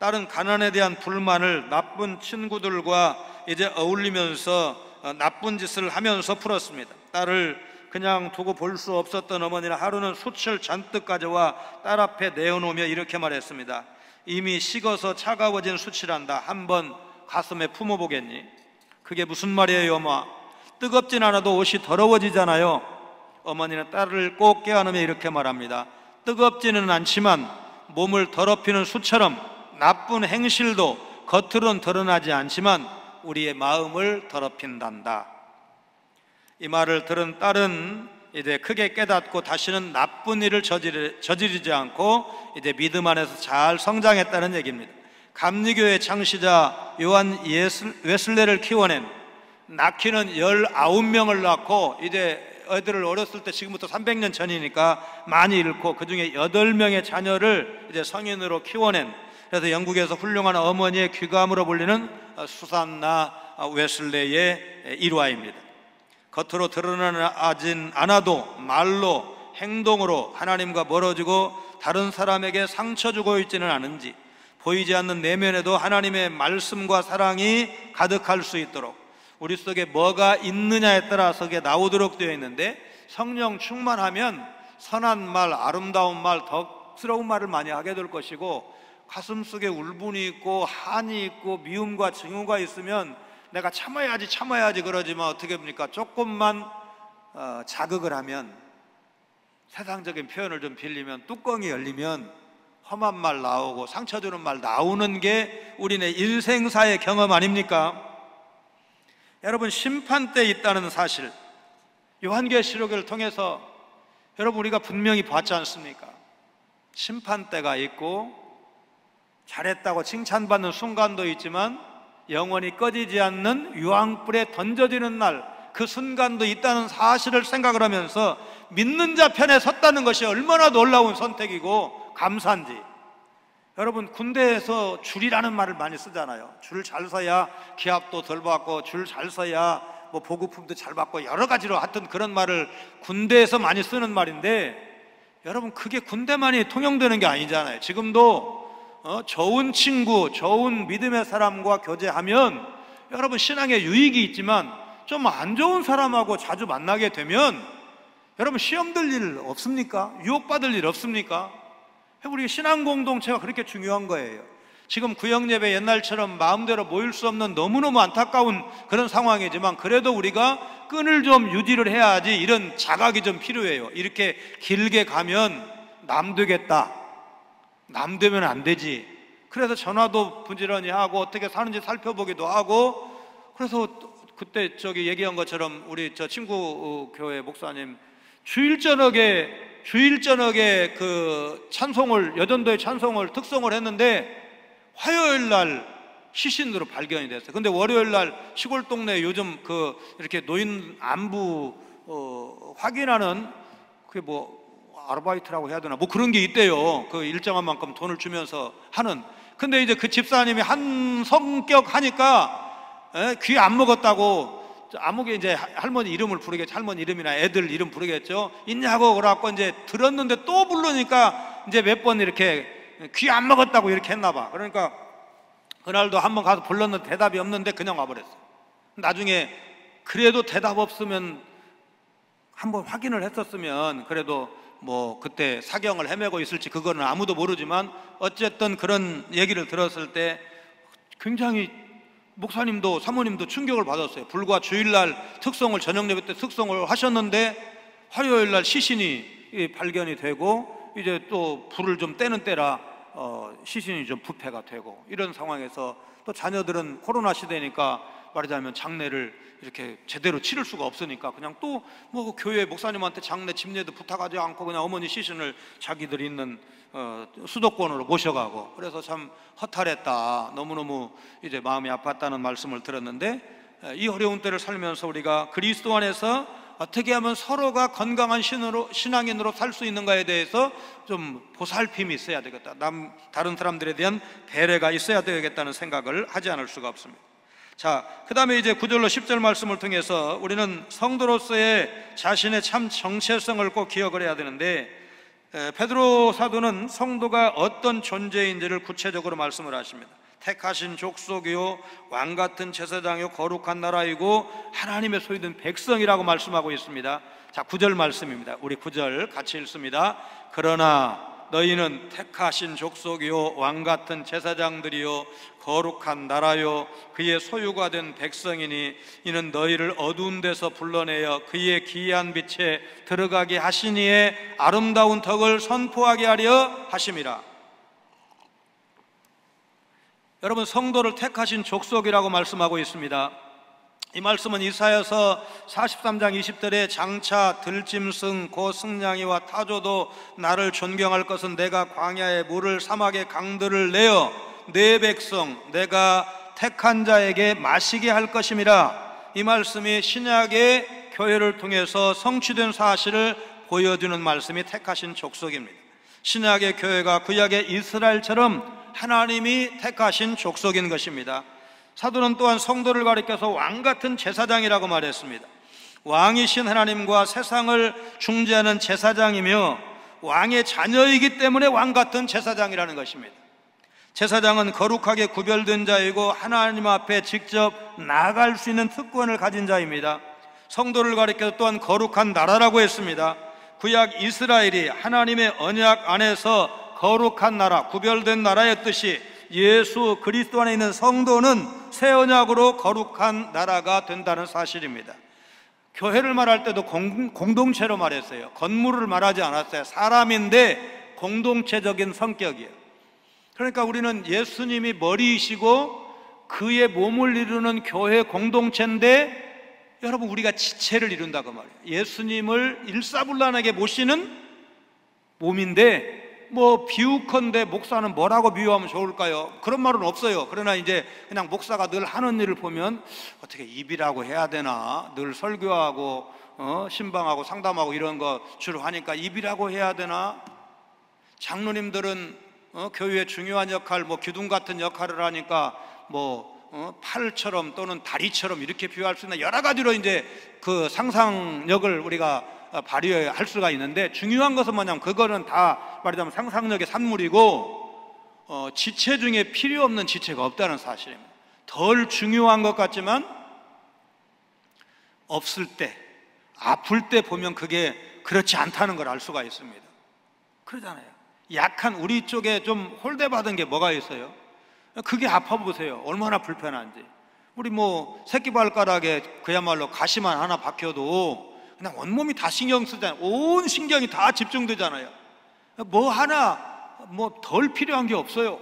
딸은 가난에 대한 불만을 나쁜 친구들과 이제 어울리면서 나쁜 짓을 하면서 풀었습니다. 딸을 그냥 두고 볼 수 없었던 어머니는 하루는 숯을 잔뜩 가져와 딸 앞에 내어놓으며 이렇게 말했습니다. 이미 식어서 차가워진 숯이란다. 한번 가슴에 품어보겠니? 그게 무슨 말이에요, 엄마? 뜨겁진 않아도 옷이 더러워지잖아요. 어머니는 딸을 꼭 깨안으며 이렇게 말합니다. 뜨겁지는 않지만 몸을 더럽히는 숯처럼 나쁜 행실도 겉으로는 드러나지 않지만 우리의 마음을 더럽힌단다. 이 말을 들은 딸은 이제 크게 깨닫고 다시는 나쁜 일을 저지르지 않고 이제 믿음 안에서 잘 성장했다는 얘기입니다. 감리교의 창시자 요한 웨슬레를 키워낸, 낳기는 19명을 낳고 이제 애들을 어렸을 때 지금부터 300년 전이니까 많이 잃고 그 중에 8명의 자녀를 이제 성인으로 키워낸, 그래서 영국에서 훌륭한 어머니의 귀감으로 불리는 수산나 웨슬레의 일화입니다. 겉으로 드러나진 않아도 말로 행동으로 하나님과 멀어지고 다른 사람에게 상처 주고 있지는 않은지 보이지 않는 내면에도 하나님의 말씀과 사랑이 가득할 수 있도록 우리 속에 뭐가 있느냐에 따라서 그게 나오도록 되어 있는데, 성령 충만하면 선한 말, 아름다운 말, 덕스러운 말을 많이 하게 될 것이고, 가슴속에 울분이 있고 한이 있고 미움과 증오가 있으면 내가 참아야지 그러지만 어떻게 합니까? 조금만 자극을 하면, 세상적인 표현을 좀 빌리면, 뚜껑이 열리면 험한 말 나오고 상처 주는 말 나오는 게 우리네 인생사의 경험 아닙니까? 여러분, 심판대에 있다는 사실 요한계시록을 통해서 여러분 우리가 분명히 봤지 않습니까? 심판대가 있고 잘했다고 칭찬받는 순간도 있지만 영원히 꺼지지 않는 유황불에 던져지는 날, 그 순간도 있다는 사실을 생각을 하면서 믿는 자 편에 섰다는 것이 얼마나 놀라운 선택이고 감사한지. 여러분, 군대에서 줄이라는 말을 많이 쓰잖아요. 줄 잘 서야 기합도 덜 받고, 줄 잘 서야 뭐 보급품도 잘 받고, 여러 가지로 하여튼 그런 말을 군대에서 많이 쓰는 말인데, 여러분 그게 군대만이 통용되는 게 아니잖아요. 지금도 좋은 친구, 좋은 믿음의 사람과 교제하면 여러분 신앙에 유익이 있지만 좀 안 좋은 사람하고 자주 만나게 되면 여러분 시험 들 일 없습니까? 유혹받을 일 없습니까? 우리 신앙 공동체가 그렇게 중요한 거예요. 지금 구역예배 옛날처럼 마음대로 모일 수 없는 너무너무 안타까운 그런 상황이지만 그래도 우리가 끈을 좀 유지를 해야지, 이런 자각이 좀 필요해요. 이렇게 길게 가면 남 되겠다, 남 되면 안 되지. 그래서 전화도 부지런히 하고 어떻게 사는지 살펴보기도 하고. 그래서 그때 얘기한 것처럼 우리 친구 교회 목사님 주일 저녁에 그 찬송을, 여전도의 찬송을 특송을 했는데 화요일 날 시신으로 발견이 됐어요. 근데 월요일 날 시골 동네 요즘 이렇게 노인 안부 확인하는 그게 뭐 아르바이트라고 해야 되나, 뭐 그런 게 있대요. 그 일정한 만큼 돈을 주면서 하는. 근데 이제 그 집사님이 한 성격 하니까 귀 안 먹었다고, 아무게 이제 할머니 이름을 부르겠죠. 할머니 이름이나 애들 이름 부르겠죠. 있냐고 그래갖고 이제 들었는데 또 부르니까 이제 몇 번 이렇게 귀 안 먹었다고 이렇게 했나 봐. 그러니까 그날도 한번 가서 불렀는데 대답이 없는데 그냥 와버렸어. 나중에 그래도 대답 없으면 한번 확인을 했었으면 그래도 뭐 그때 사경을 헤매고 있을지 그거는 아무도 모르지만 어쨌든 그런 얘기를 들었을 때 굉장히 목사님도 사모님도 충격을 받았어요. 불과 주일날 특송을 저녁 예배 때 특송을 하셨는데 화요일날 시신이 발견이 되고 이제 또 불을 좀 떼는 때라 시신이 좀 부패가 되고 이런 상황에서 또 자녀들은 코로나 시대니까 말하자면 장례를 이렇게 제대로 치를 수가 없으니까 그냥 또 뭐 교회 목사님한테 장례 집례도 부탁하지 않고 그냥 어머니 시신을 자기들이 있는 수도권으로 모셔가고 그래서 참 허탈했다, 너무너무 이제 마음이 아팠다는 말씀을 들었는데, 이 어려운 때를 살면서 우리가 그리스도 안에서 어떻게 하면 서로가 건강한 신앙인으로 살 수 있는가에 대해서 좀 보살핌이 있어야 되겠다, 다른 사람들에 대한 배려가 있어야 되겠다는 생각을 하지 않을 수가 없습니다. 자, 그 다음에 이제 9절로 10절 말씀을 통해서 우리는 성도로서의 자신의 참 정체성을 꼭 기억을 해야 되는데, 베드로 사도는 성도가 어떤 존재인지를 구체적으로 말씀을 하십니다. 택하신 족속이요 왕같은 제사장이요 거룩한 나라이고 하나님의 소유된 백성이라고 말씀하고 있습니다. 자, 9절 말씀입니다. 우리 9절 같이 읽습니다. 그러나 너희는 택하신 족속이요 왕같은 제사장들이요 거룩한 나라요 그의 소유가 된 백성이니 이는 너희를 어두운 데서 불러내어 그의 기이한 빛에 들어가게 하시니에 아름다운 덕을 선포하게 하려 하심이라. 여러분, 성도를 택하신 족속이라고 말씀하고 있습니다. 이 말씀은 이사야서 43장 20절에 장차 들짐승 곧 승냥이와 타조도 나를 존경할 것은 내가 광야의 물을 사막의 강들을 내어 내 백성 내가 택한 자에게 마시게 할 것임이라. 이 말씀이 신약의 교회를 통해서 성취된 사실을 보여주는 말씀이 택하신 족속입니다. 신약의 교회가 구약의 이스라엘처럼 하나님이 택하신 족속인 것입니다. 사도는 또한 성도를 가리켜서 왕같은 제사장이라고 말했습니다. 왕이신 하나님과 세상을 중재하는 제사장이며 왕의 자녀이기 때문에 왕같은 제사장이라는 것입니다. 제사장은 거룩하게 구별된 자이고 하나님 앞에 직접 나아갈 수 있는 특권을 가진 자입니다. 성도를 가리켜서 또한 거룩한 나라라고 했습니다. 구약 이스라엘이 하나님의 언약 안에서 거룩한 나라, 구별된 나라였듯이 예수 그리스도 안에 있는 성도는 새 언약으로 거룩한 나라가 된다는 사실입니다. 교회를 말할 때도 공동체로 말했어요. 건물을 말하지 않았어요. 사람인데 공동체적인 성격이에요. 그러니까 우리는 예수님이 머리이시고 그의 몸을 이루는 교회 공동체인데, 여러분, 우리가 지체를 이룬다고 말이에요. 예수님을 일사불란하게 모시는 몸인데, 뭐 비유컨대 목사는 뭐라고 비유하면 좋을까요? 그런 말은 없어요. 그러나 이제 그냥 목사가 늘 하는 일을 보면 어떻게 입이라고 해야 되나, 늘 설교하고 신방하고 상담하고 이런 거 주로 하니까 입이라고 해야 되나, 장로님들은 교회의 중요한 역할, 뭐 기둥 같은 역할을 하니까 뭐 팔처럼 또는 다리처럼 이렇게 비유할 수 있는 여러 가지로 이제 그 상상력을 우리가 발휘할 수가 있는데, 중요한 것은 뭐냐면 그거는 다 말하자면 상상력의 산물이고 지체 중에 필요 없는 지체가 없다는 사실입니다. 덜 중요한 것 같지만 없을 때, 아플 때 보면 그게 그렇지 않다는 걸 알 수가 있습니다. 그러잖아요. 약한 우리 쪽에 좀 홀대받은 게 뭐가 있어요? 그게 아파 보세요. 얼마나 불편한지. 우리 뭐 새끼발가락에 그야말로 가시만 하나 박혀도 그냥 온몸이 다 신경 쓰잖아요. 온 신경이 다 집중되잖아요. 뭐 하나 뭐 덜 필요한 게 없어요.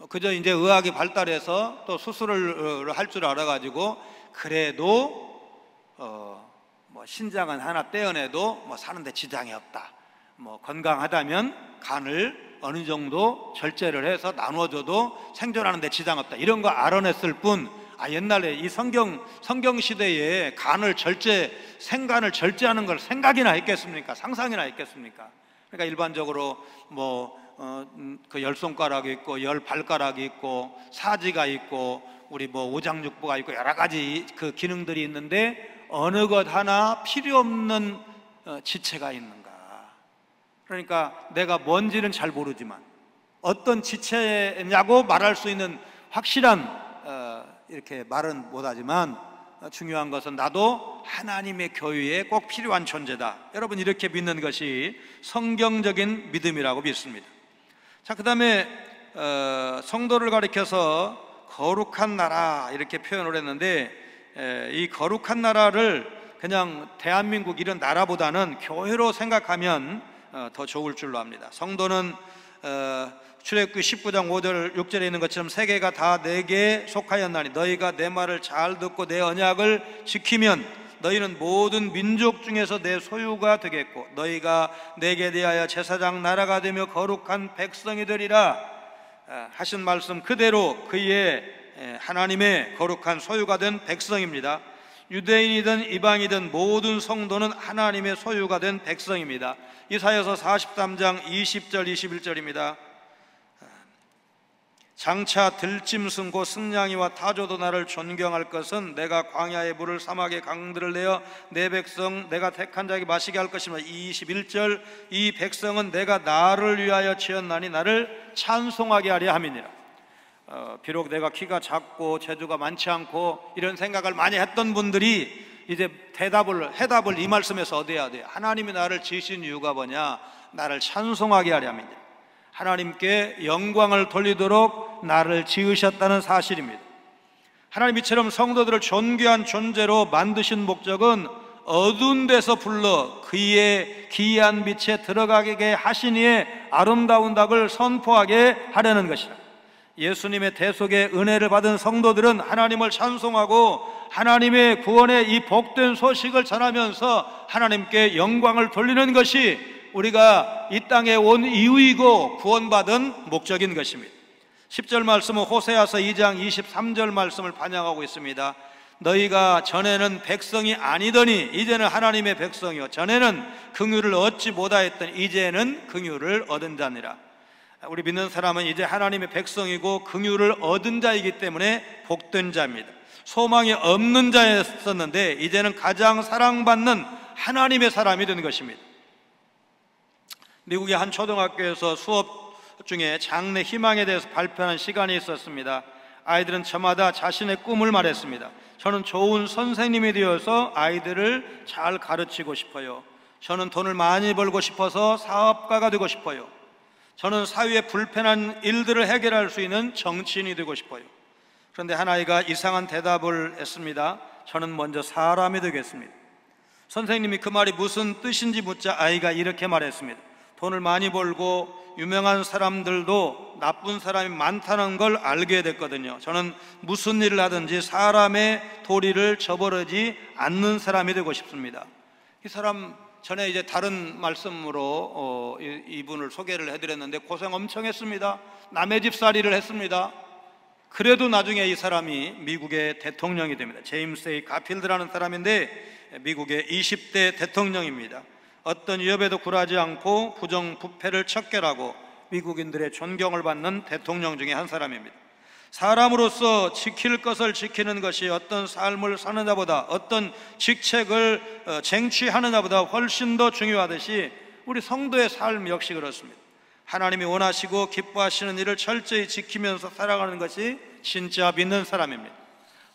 그저 이제 의학이 발달해서 또 수술을 할 줄 알아가지고 그래도 뭐 신장은 하나 떼어내도 뭐 사는데 지장이 없다. 뭐 건강하다면 간을 어느 정도 절제를 해서 나눠줘도 생존하는 데 지장 없다, 이런 거 알아냈을 뿐, 옛날에 이 성경 시대에 간을 생간을 절제하는 걸 생각이나 했겠습니까? 상상이나 했겠습니까? 그러니까 일반적으로 그 10손가락이 있고 10발가락이 있고 사지가 있고 우리 뭐 오장육부가 있고 여러 가지 그 기능들이 있는데 어느 것 하나 필요 없는 지체가 있는가? 그러니까 내가 뭔지는 잘 모르지만 어떤 지체냐고 말할 수 있는 확실한 이렇게 말은 못하지만 중요한 것은 나도 하나님의 교회에 꼭 필요한 존재다. 여러분, 이렇게 믿는 것이 성경적인 믿음이라고 믿습니다. 자, 그 다음에 성도를 가리켜서 거룩한 나라 이렇게 표현을 했는데, 이 거룩한 나라를 그냥 대한민국 이런 나라보다는 교회로 생각하면 더 좋을 줄로 압니다. 성도는 출애굽기 19장 5절 6절에 있는 것처럼 세계가 다 내게 속하였나니 너희가 내 말을 잘 듣고 내 언약을 지키면 너희는 모든 민족 중에서 내 소유가 되겠고 너희가 내게 대하여 제사장 나라가 되며 거룩한 백성이 되리라 하신 말씀 그대로 그의 하나님의 거룩한 소유가 된 백성입니다. 유대인이든 이방이든 모든 성도는 하나님의 소유가 된 백성입니다. 이사야서 43장 20절 21절입니다. 장차 들짐승 곧 승냥이와 타조도 나를 존경할 것은 내가 광야의 물을 사막의 강들을 내어 내 백성 내가 택한 자에게 마시게 할 것이며 21절 이 백성은 내가 나를 위하여 지었나니 나를 찬송하게 하려 함이니라. 비록 내가 키가 작고 재주가 많지 않고 이런 생각을 많이 했던 분들이 이제 해답을 이 말씀에서 얻어야 돼요. 하나님이 나를 지으신 이유가 뭐냐? 나를 찬송하게 하려 함이니라. 하나님께 영광을 돌리도록 나를 지으셨다는 사실입니다. 하나님 이처럼 성도들을 존귀한 존재로 만드신 목적은 어두운 데서 불러 그의 기이한 빛에 들어가게 하신 이의 아름다운 닭을 선포하게 하려는 것이라. 예수님의 대속의 은혜를 받은 성도들은 하나님을 찬송하고 하나님의 구원의 이 복된 소식을 전하면서 하나님께 영광을 돌리는 것이 우리가 이 땅에 온 이유이고 구원받은 목적인 것입니다. 10절 말씀은 호세아서 2장 23절 말씀을 반영하고 있습니다. 너희가 전에는 백성이 아니더니 이제는 하나님의 백성이요 전에는 긍휼을 얻지 못하였더니 이제는 긍휼을 얻은 자니라. 우리 믿는 사람은 이제 하나님의 백성이고 긍휼을 얻은 자이기 때문에 복된 자입니다. 소망이 없는 자였었는데 이제는 가장 사랑받는 하나님의 사람이 된 것입니다. 미국의 한 초등학교에서 수업 중에 장래 희망에 대해서 발표하는 시간이 있었습니다. 아이들은 저마다 자신의 꿈을 말했습니다. 저는 좋은 선생님이 되어서 아이들을 잘 가르치고 싶어요. 저는 돈을 많이 벌고 싶어서 사업가가 되고 싶어요. 저는 사회의 불편한 일들을 해결할 수 있는 정치인이 되고 싶어요. 그런데 한 아이가 이상한 대답을 했습니다. 저는 먼저 사람이 되겠습니다. 선생님이 그 말이 무슨 뜻인지 묻자 아이가 이렇게 말했습니다. 돈을 많이 벌고 유명한 사람들도 나쁜 사람이 많다는 걸 알게 됐거든요. 저는 무슨 일을 하든지 사람의 도리를 저버리지 않는 사람이 되고 싶습니다. 이 사람 전에 이제 다른 말씀으로 이분을 소개를 해드렸는데 고생 엄청 했습니다. 남의 집살이를 했습니다. 그래도 나중에 이 사람이 미국의 대통령이 됩니다. 제임스 A. 가필드라는 사람인데 미국의 20대 대통령입니다. 어떤 위협에도 굴하지 않고 부정부패를 척결하고 미국인들의 존경을 받는 대통령 중에 한 사람입니다. 사람으로서 지킬 것을 지키는 것이 어떤 삶을 사느냐보다 어떤 직책을 쟁취하느냐보다 훨씬 더 중요하듯이 우리 성도의 삶 역시 그렇습니다. 하나님이 원하시고 기뻐하시는 일을 철저히 지키면서 살아가는 것이 진짜 믿는 사람입니다.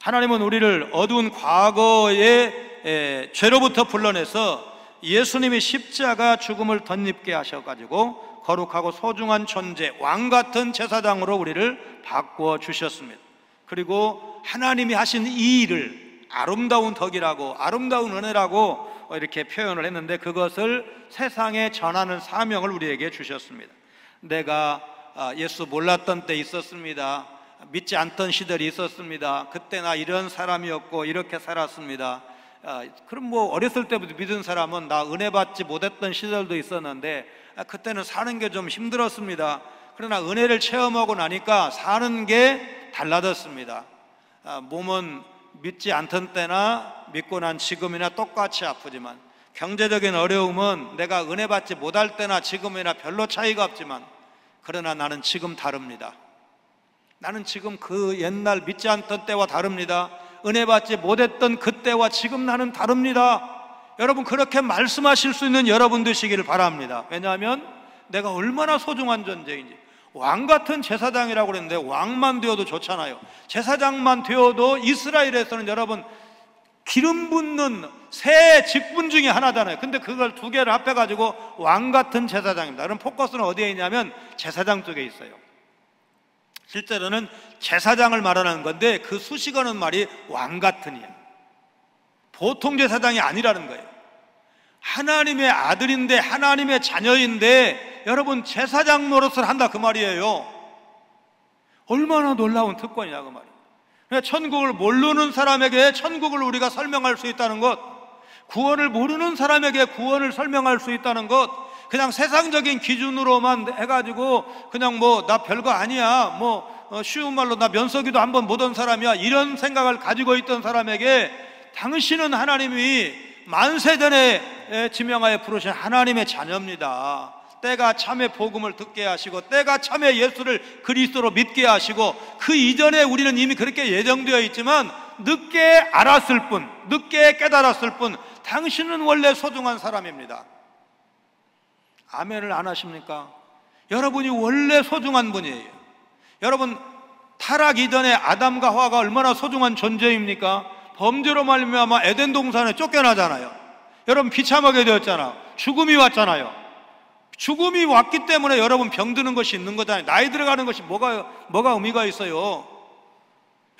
하나님은 우리를 어두운 과거의 죄로부터 불러내서 예수님이 십자가 죽음을 덧입게 하셔가지고 거룩하고 소중한 존재, 왕같은 제사장으로 우리를 바꾸어 주셨습니다. 그리고 하나님이 하신 이 일을 아름다운 덕이라고 아름다운 은혜라고 이렇게 표현을 했는데 그것을 세상에 전하는 사명을 우리에게 주셨습니다. 내가 예수 몰랐던 때 있었습니다. 믿지 않던 시절이 있었습니다. 그때 나 이런 사람이었고 이렇게 살았습니다. 그럼 뭐 어렸을 때부터 믿은 사람은 나 은혜 받지 못했던 시절도 있었는데 그때는 사는 게 좀 힘들었습니다. 그러나 은혜를 체험하고 나니까 사는 게 달라졌습니다. 몸은 믿지 않던 때나 믿고 난 지금이나 똑같이 아프지만 경제적인 어려움은 내가 은혜 받지 못할 때나 지금이나 별로 차이가 없지만 그러나 나는 지금 다릅니다. 나는 지금 그 옛날 믿지 않던 때와 다릅니다. 은혜 받지 못했던 그때와 지금 나는 다릅니다. 여러분 그렇게 말씀하실 수 있는 여러분 되시기를 바랍니다. 왜냐하면 내가 얼마나 소중한 존재인지. 왕같은 제사장이라고 그랬는데 왕만 되어도 좋잖아요. 제사장만 되어도 이스라엘에서는 여러분 기름 붓는 새 직분 중에 하나잖아요. 근데 그걸 두 개를 합해가지고 왕 같은 제사장입니다. 그럼 포커스는 어디에 있냐면 제사장 쪽에 있어요. 실제로는 제사장을 말하는 건데 그 수식어는 말이 왕 같은이에요. 보통 제사장이 아니라는 거예요. 하나님의 아들인데 하나님의 자녀인데 여러분 제사장 노릇을 한다 그 말이에요. 얼마나 놀라운 특권이냐 그 말이에요. 그러니까 천국을 모르는 사람에게 천국을 우리가 설명할 수 있다는 것, 구원을 모르는 사람에게 구원을 설명할 수 있다는 것, 그냥 세상적인 기준으로만 해가지고 그냥 뭐 나 별거 아니야, 쉬운 말로 나 면서기도 한번 못 온 사람이야, 이런 생각을 가지고 있던 사람에게 당신은 하나님이 만세전에 지명하여 부르신 하나님의 자녀입니다. 때가 참에 복음을 듣게 하시고 때가 참에 예수를 그리스도로 믿게 하시고 그 이전에 우리는 이미 그렇게 예정되어 있지만 늦게 알았을 뿐, 늦게 깨달았을 뿐 당신은 원래 소중한 사람입니다. 아멘을 안 하십니까? 여러분이 원래 소중한 분이에요. 여러분 타락 이전에 아담과 하와가 얼마나 소중한 존재입니까? 범죄로 말미암아 에덴 동산에 쫓겨나잖아요. 여러분 비참하게 되었잖아요. 죽음이 왔잖아요. 죽음이 왔기 때문에 여러분 병드는 것이 있는 거잖아요. 나이 들어가는 것이 뭐가 의미가 있어요?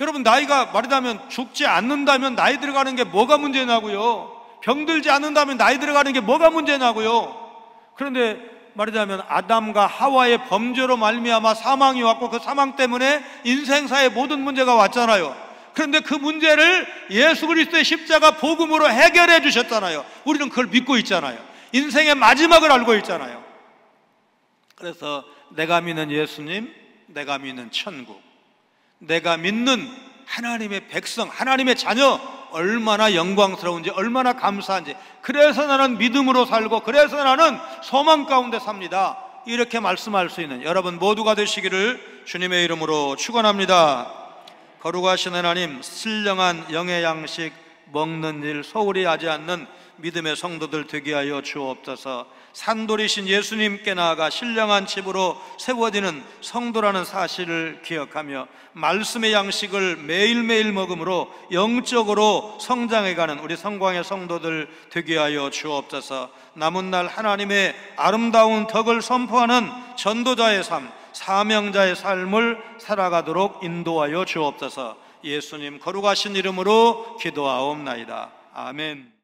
여러분 나이가 말하자면 죽지 않는다면 나이 들어가는 게 뭐가 문제냐고요. 병들지 않는다면 나이 들어가는 게 뭐가 문제냐고요. 그런데 말하자면 아담과 하와의 범죄로 말미암아 사망이 왔고 그 사망 때문에 인생사의 모든 문제가 왔잖아요. 그런데 그 문제를 예수 그리스도의 십자가 복음으로 해결해 주셨잖아요. 우리는 그걸 믿고 있잖아요. 인생의 마지막을 알고 있잖아요. 그래서 내가 믿는 예수님, 내가 믿는 천국, 내가 믿는 하나님의 백성, 하나님의 자녀 얼마나 영광스러운지, 얼마나 감사한지, 그래서 나는 믿음으로 살고 그래서 나는 소망 가운데 삽니다, 이렇게 말씀할 수 있는 여러분 모두가 되시기를 주님의 이름으로 축원합니다. 거룩하신 하나님, 신령한 영의 양식 먹는 일 소홀히 하지 않는 믿음의 성도들 되게 하여 주옵소서. 산돌이신 예수님께 나아가 신령한 집으로 세워지는 성도라는 사실을 기억하며 말씀의 양식을 매일매일 먹음으로 영적으로 성장해가는 우리 성광의 성도들 되게 하여 주옵소서. 남은 날 하나님의 아름다운 덕을 선포하는 전도자의 삶, 사명자의 삶을 살아가도록 인도하여 주옵소서. 예수님 거룩하신 이름으로 기도하옵나이다. 아멘.